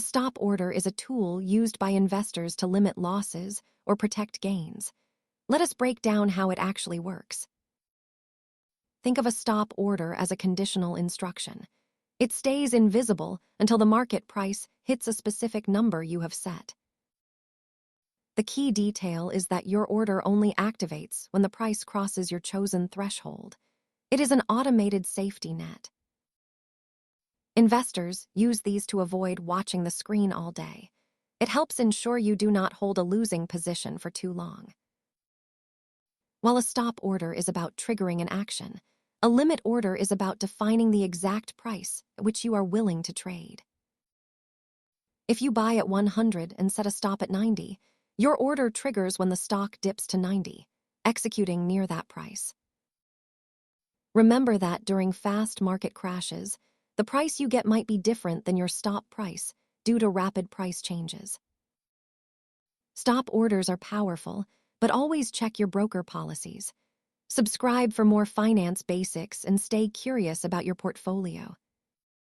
A stop order is a tool used by investors to limit losses or protect gains. Let us break down how it actually works. Think of a stop order as a conditional instruction. It stays invisible until the market price hits a specific number you have set. The key detail is that your order only activates when the price crosses your chosen threshold. It is an automated safety net. Investors use these to avoid watching the screen all day. It helps ensure you do not hold a losing position for too long. While a stop order is about triggering an action, a limit order is about defining the exact price at which you are willing to trade. If you buy at 100 and set a stop at 90, your order triggers when the stock dips to 90, executing near that price. Remember that during fast market crashes, the price you get might be different than your stop price due to rapid price changes. Stop orders are powerful, but always check your broker policies. Subscribe for more finance basics and stay curious about your portfolio.